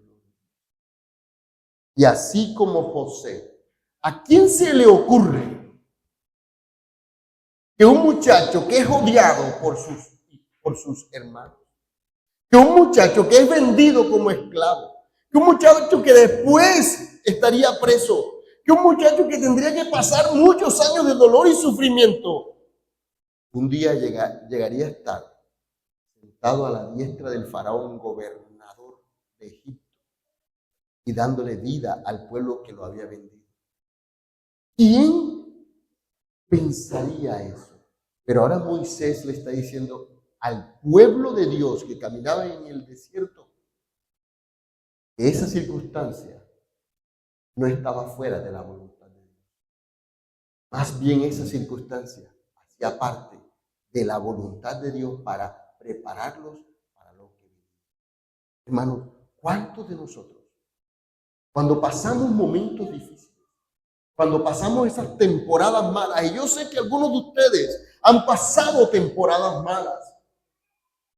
Y así como José, ¿a quién se le ocurre que un muchacho que es odiado por sus hermanos, que un muchacho que es vendido como esclavo, que un muchacho que después estaría preso, que un muchacho que tendría que pasar muchos años de dolor y sufrimiento, un día llegaría a estar sentado a la diestra del faraón gobernador de Egipto y dándole vida al pueblo que lo había vendido? ¿Quién pensaría eso? Pero ahora Moisés le está diciendo al pueblo de Dios que caminaba en el desierto que esa circunstancia no estaba fuera de la voluntad de Dios. Más bien esa circunstancia hacía parte de la voluntad de Dios para prepararlos para lo que viene. Hermanos, ¿cuántos de nosotros, cuando pasamos momentos difíciles, cuando pasamos esas temporadas malas, y yo sé que algunos de ustedes han pasado temporadas malas,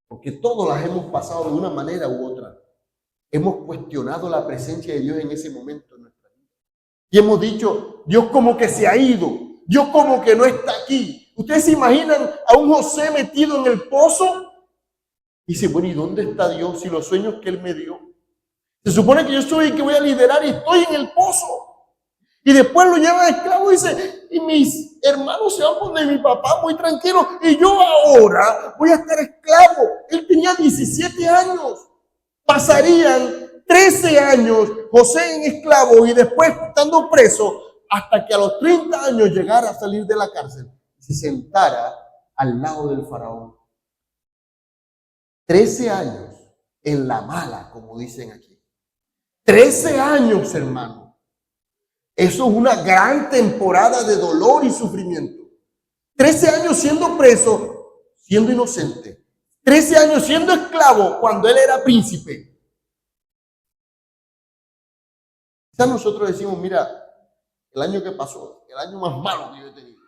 porque todos las hemos pasado de una manera u otra, hemos cuestionado la presencia de Dios en ese momento en nuestra vida. Y hemos dicho, Dios como que se ha ido, Dios como que no está aquí. ¿Ustedes se imaginan a un José metido en el pozo? Y dice, bueno, ¿y dónde está Dios y los sueños que Él me dio? Se supone que yo soy el que voy a liderar y estoy en el pozo. Y después lo lleva de esclavo y dice, y mis hermanos se van a poner mi papá muy tranquilo y yo ahora voy a estar esclavo. Él tenía 17 años. Pasarían 13 años José en esclavo y después estando preso hasta que a los 30 años llegara a salir de la cárcel y se sentara al lado del faraón. 13 años en la mala, como dicen aquí. 13 años, hermano. Eso es una gran temporada de dolor y sufrimiento. 13 años siendo preso, siendo inocente. 13 años siendo esclavo cuando él era príncipe. Quizás nosotros decimos, mira, el año que pasó, el año más malo que yo he tenido.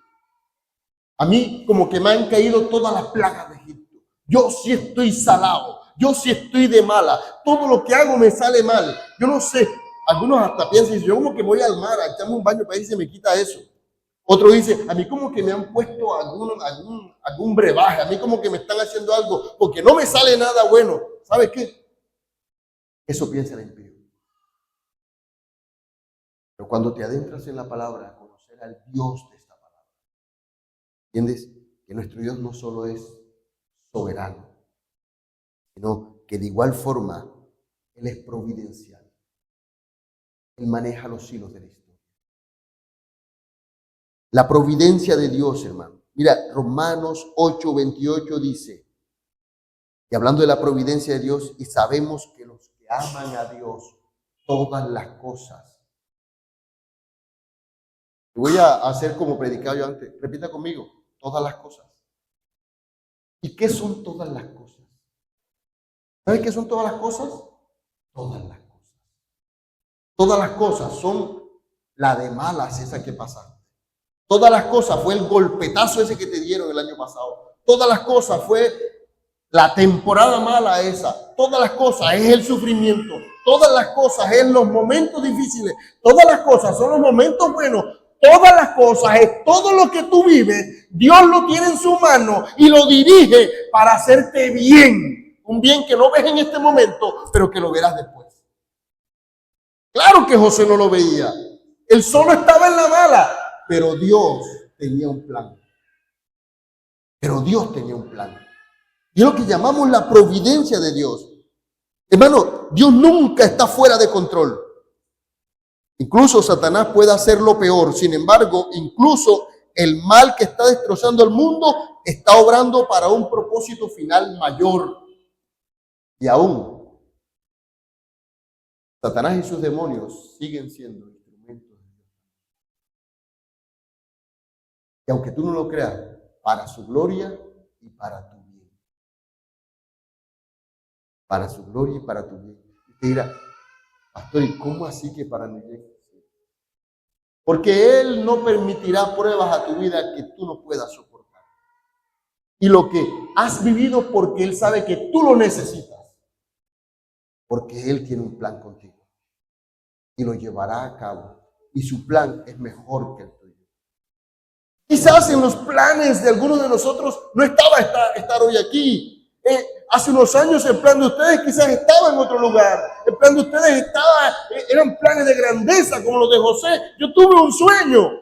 A mí como que me han caído todas las plagas de Egipto. Yo sí estoy salado, yo sí estoy de mala. Todo lo que hago me sale mal. Yo no sé. Algunos hasta piensan, yo como que voy al mar a echarme un baño para ver si se me quita eso. Otro dice, a mí como que me han puesto algún brebaje, a mí como que me están haciendo algo, porque no me sale nada bueno. ¿Sabes qué? Eso piensa el impío. Pero cuando te adentras en la palabra, a conocer al Dios de esta palabra, entiendes que nuestro Dios no solo es soberano, sino que de igual forma Él es providencial. Él maneja los hilos de la historia. La providencia de Dios, hermano. Mira, Romanos 8:28 dice, y hablando de la providencia de Dios, y sabemos que los que aman a Dios, todas las cosas. Voy a hacer como predicaba yo antes. Repita conmigo, todas las cosas. ¿Y qué son todas las cosas? ¿Sabes qué son todas las cosas? Todas las cosas. Todas las cosas son la de malas, esa que pasaste. Todas las cosas fue el golpetazo ese que te dieron el año pasado. Todas las cosas fue la temporada mala esa. Todas las cosas es el sufrimiento. Todas las cosas es los momentos difíciles. Todas las cosas son los momentos buenos. Todas las cosas es todo lo que tú vives. Dios lo tiene en su mano y lo dirige para hacerte bien. Un bien que no ves en este momento, pero que lo verás después. Claro que José no lo veía. Él solo estaba en la mala. Pero Dios tenía un plan. Pero Dios tenía un plan. Y es lo que llamamos la providencia de Dios. Hermano, Dios nunca está fuera de control. Incluso Satanás puede hacer lo peor. Sin embargo, incluso el mal que está destrozando el mundo está obrando para un propósito final mayor. Y aún, Satanás y sus demonios siguen siendo instrumentos de Dios. Y aunque tú no lo creas, para su gloria y para tu bien. Para su gloria y para tu bien. Y te dirá, pastor, ¿y cómo así que para mi bien? Porque Él no permitirá pruebas a tu vida que tú no puedas soportar. Y lo que has vivido porque Él sabe que tú lo necesitas. Porque Él tiene un plan contigo. Y lo llevará a cabo. Y su plan es mejor que el tuyo. Quizás en los planes de algunos de nosotros no estaba estar hoy aquí. Hace unos años el plan de ustedes quizás estaba en otro lugar. El plan de ustedes eran planes de grandeza como los de José. Yo tuve un sueño.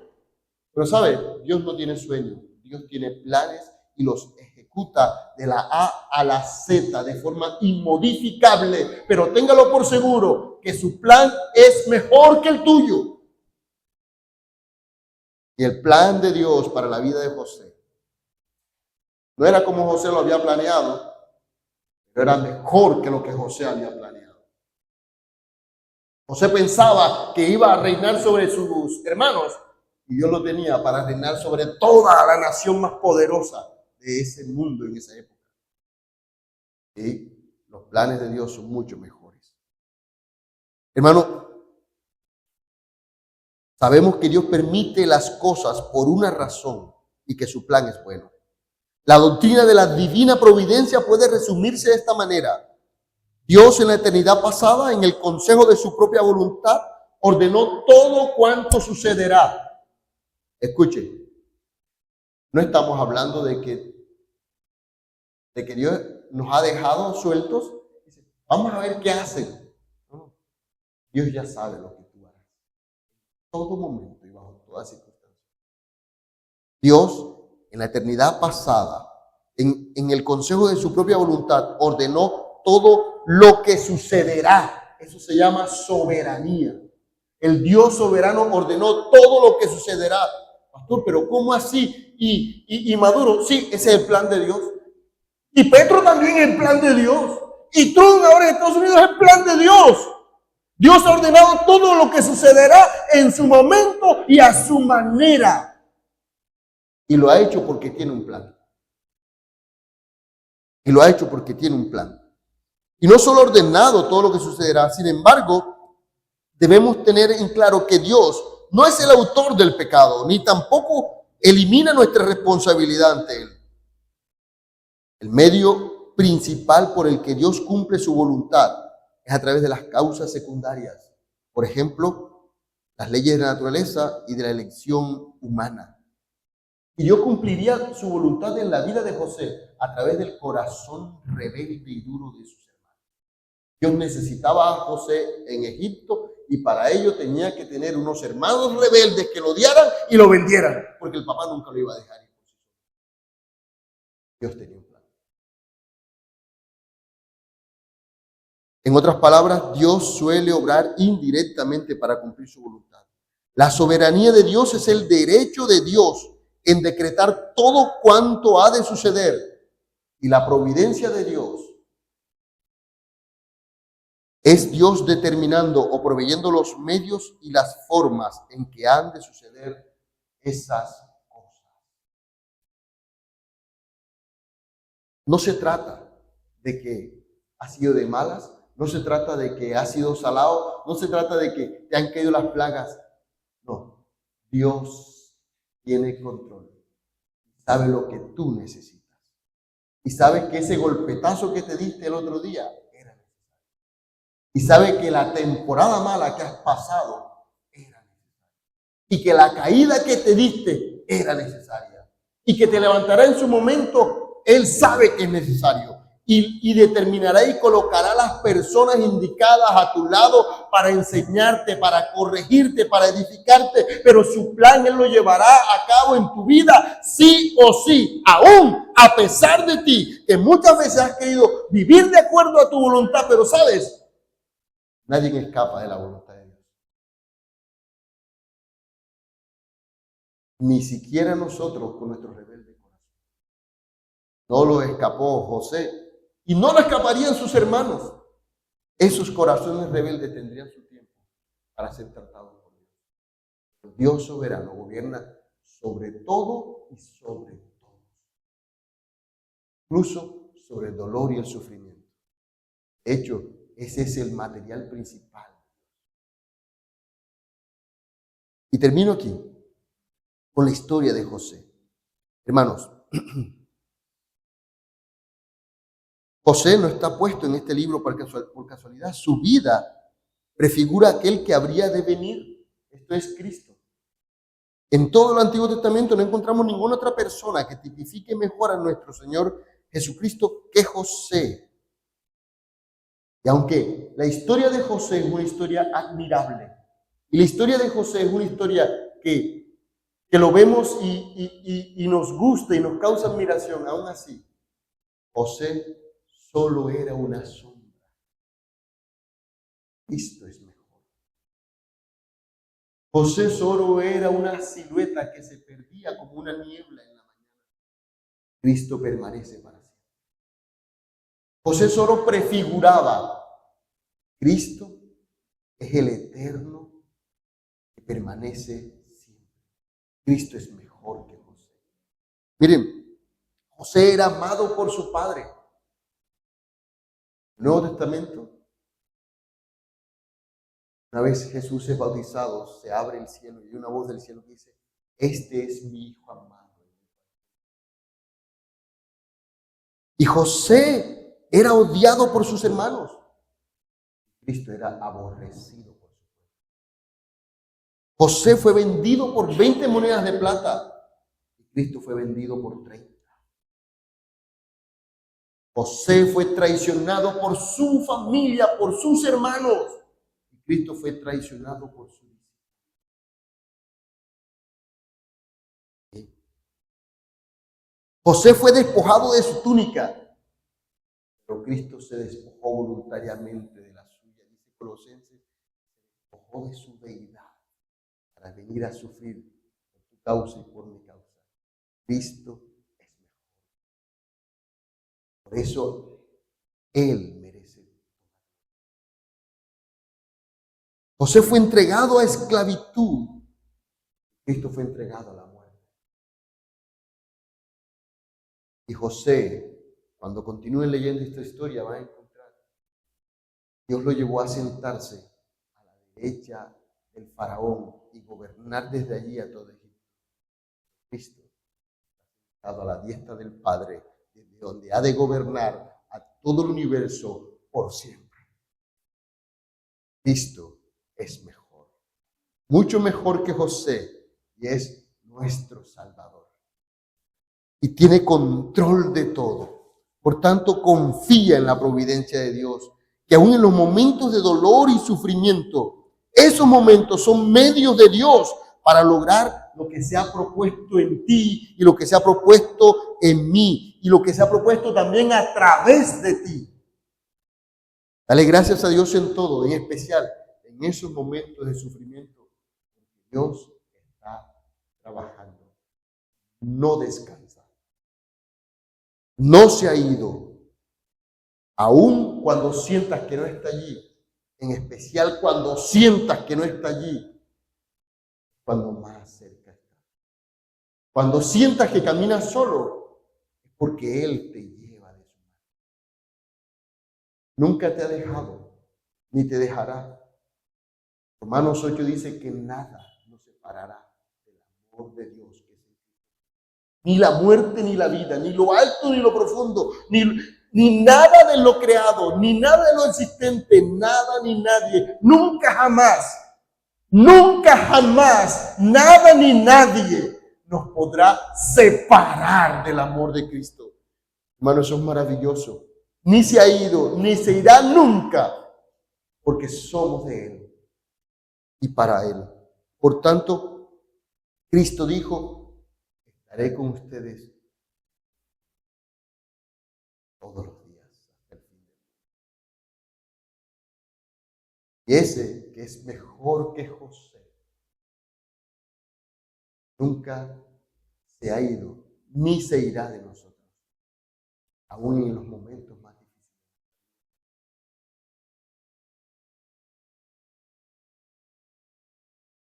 Pero ¿sabe? Dios no tiene sueño. Dios tiene planes y los ejecuta de la A a la Z de forma inmodificable. Pero téngalo por seguro que su plan es mejor que el tuyo. Y el plan de Dios para la vida de José no era como José lo había planeado, pero era mejor que lo que José había planeado. José pensaba que iba a reinar sobre sus hermanos y Dios lo tenía para reinar sobre toda la nación más poderosa de ese mundo en esa época. Y los planes de Dios son mucho mejores. Hermano, sabemos que Dios permite las cosas por una razón y que su plan es bueno. La doctrina de la divina providencia puede resumirse de esta manera. Dios en la eternidad pasada, en el consejo de su propia voluntad, ordenó todo cuanto sucederá. Escuche, no estamos hablando de que Dios nos ha dejado sueltos. Vamos a ver qué hacen. No, Dios ya sabe lo que tú harás. En todo momento y bajo todas circunstancias. Dios en la eternidad pasada, en el consejo de su propia voluntad, ordenó todo lo que sucederá. Eso se llama soberanía. El Dios soberano ordenó todo lo que sucederá. Pastor, pero ¿cómo así? Y Maduro, sí, ese es el plan de Dios. Y Petro también es el plan de Dios. Y Trump ahora en Estados Unidos es el plan de Dios. Dios ha ordenado todo lo que sucederá en su momento y a su manera. Y lo ha hecho porque tiene un plan. Y lo ha hecho porque tiene un plan. Y no solo ha ordenado todo lo que sucederá, sin embargo, debemos tener en claro que Dios no es el autor del pecado, ni tampoco elimina nuestra responsabilidad ante Él. El medio principal por el que Dios cumple su voluntad es a través de las causas secundarias. Por ejemplo, las leyes de la naturaleza y de la elección humana. Y Dios cumpliría su voluntad en la vida de José a través del corazón rebelde y duro de sus hermanos. Dios necesitaba a José en Egipto Y para ello tenía que tener unos hermanos rebeldes que lo odiaran y lo vendieran, porque el papá nunca lo iba a dejar ir. Dios tenía un plan. En otras palabras, Dios suele obrar indirectamente para cumplir su voluntad. La soberanía de Dios es el derecho de Dios en decretar todo cuanto ha de suceder. Y la providencia de Dios es Dios determinando o proveyendo los medios y las formas en que han de suceder esas cosas. No se trata de que has sido de malas, no se trata de que has sido salado, no se trata de que te han caído las plagas. No, Dios tiene control. Sabe lo que tú necesitas. Y sabe que ese golpetazo que te diste el otro día era necesario. Y sabe que la temporada mala que has pasado era necesaria. Y que la caída que te diste era necesaria. Y que te levantará en su momento, Él sabe que es necesario. Y determinará y colocará las personas indicadas a tu lado para enseñarte, para corregirte, para edificarte, pero su plan Él lo llevará a cabo en tu vida, sí o sí, aún a pesar de ti, que muchas veces has querido vivir de acuerdo a tu voluntad, pero sabes, nadie escapa de la voluntad de Dios. Ni siquiera nosotros con nuestro rebelde corazón. No lo escapó José. Y no lo escaparían sus hermanos. Esos corazones rebeldes tendrían su tiempo para ser tratados por Dios. Dios soberano gobierna sobre todo y sobre todos. Incluso sobre el dolor y el sufrimiento. De hecho, ese es el material principal. Y termino aquí con la historia de José. Hermanos, José no está puesto en este libro por casualidad. Su vida prefigura aquel que habría de venir. Esto es Cristo. En todo el Antiguo Testamento no encontramos ninguna otra persona que tipifique mejor a nuestro Señor Jesucristo que José. Y aunque la historia de José es una historia admirable, y la historia de José es una historia que lo vemos y nos gusta y nos causa admiración, aún así, José solo era una sombra. Cristo es mejor. José solo era una silueta que se perdía como una niebla en la mañana. Cristo permanece para siempre. José solo prefiguraba. Cristo es el eterno que permanece siempre. Cristo es mejor que José. Miren, José era amado por su padre. Nuevo Testamento, una vez Jesús es bautizado, se abre el cielo y una voz del cielo que dice, este es mi Hijo amado. Y José era odiado por sus hermanos. Cristo era aborrecido por su pueblo. José fue vendido por 20 monedas de plata y Cristo fue vendido por 30. José fue traicionado por su familia, por sus hermanos. Y Cristo fue traicionado por su discípulo. José fue despojado de su túnica, pero Cristo se despojó voluntariamente de la suya. Dice Colosenses, se despojó de su deidad para venir a sufrir por tu causa y por mi causa. Cristo es mejor. Por eso Él merece. José fue entregado a esclavitud. Cristo fue entregado a la muerte. Y José, cuando continúen leyendo esta historia, van a encontrar, Dios lo llevó a sentarse a la derecha del faraón y gobernar desde allí a todo Egipto. Cristo, sentado a la diestra del Padre, desde donde ha de gobernar a todo el universo por siempre. Cristo es mejor, mucho mejor que José, y es nuestro Salvador. Y tiene control de todo. Por tanto, confía en la providencia de Dios, que aún en los momentos de dolor y sufrimiento, Esos momentos son medios de Dios para lograr lo que se ha propuesto en ti y lo que se ha propuesto en mí y lo que se ha propuesto también a través de ti. Dale gracias a Dios en todo, en especial en esos momentos de sufrimiento. Dios está trabajando, no descansa, no se ha ido, aun cuando sientas que no está allí, en especial cuando sientas que no está allí, cuando más cerca está. Cuando sientas que caminas solo, es porque Él te lleva de su mano. Nunca te ha dejado, ni te dejará. Romanos 8 dice que nada nos separará del amor de Dios que es en Cristo. Ni la muerte ni la vida, ni lo alto ni lo profundo, ni nada de lo creado, ni nada de lo existente, nada ni nadie, nunca jamás, nada ni nadie nos podrá separar del amor de Cristo. Hermano, eso es maravilloso. Ni se ha ido, ni se irá nunca, porque somos de Él y para Él. Por tanto, Cristo dijo, estaré con ustedes todos los días hasta el fin del mundo. Y ese que es mejor que José, nunca se ha ido, ni se irá de nosotros, aún en los momentos más difíciles.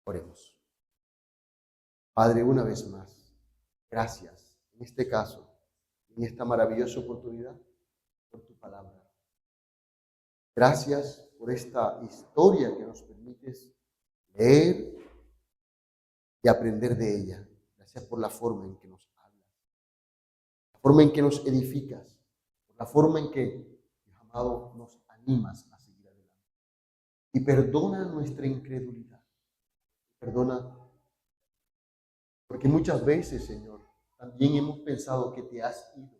Oremos. Padre, una vez más, gracias en este caso, en esta maravillosa oportunidad, por tu palabra. Gracias por esta historia que nos permites leer y aprender de ella. Gracias por la forma en que nos hablas, la forma en que nos edificas, por la forma en que, Dios amado, nos animas a seguir adelante. Y perdona nuestra incredulidad. Perdona, porque muchas veces, Señor, también hemos pensado que te has ido.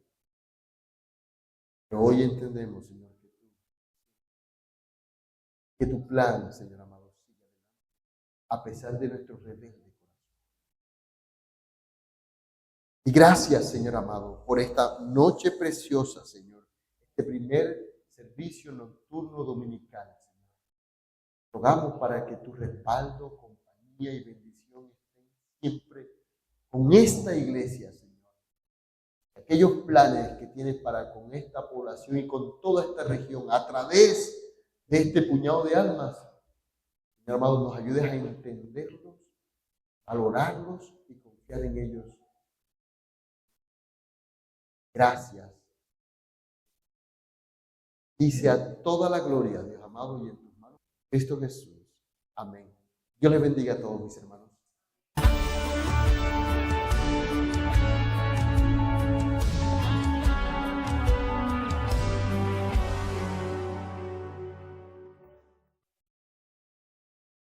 Pero hoy entendemos, Señor, que tu plan, Señor amado, sigue adelante, a pesar de nuestro rebelde corazón. Y gracias, Señor amado, por esta noche preciosa, Señor, este primer servicio nocturno dominical, Señor. Rogamos para que tu respaldo, compañía y bendición estén siempre con esta iglesia, Señor. Aquellos planes que tienes para con esta población y con toda esta región, a través de este puñado de almas, Señor amado, nos ayudes a entenderlos, valorarlos y confiar en ellos. Gracias. Y sea toda la gloria, Dios amado, y en tus manos, Cristo Jesús. Amén. Dios les bendiga a todos mis hermanos.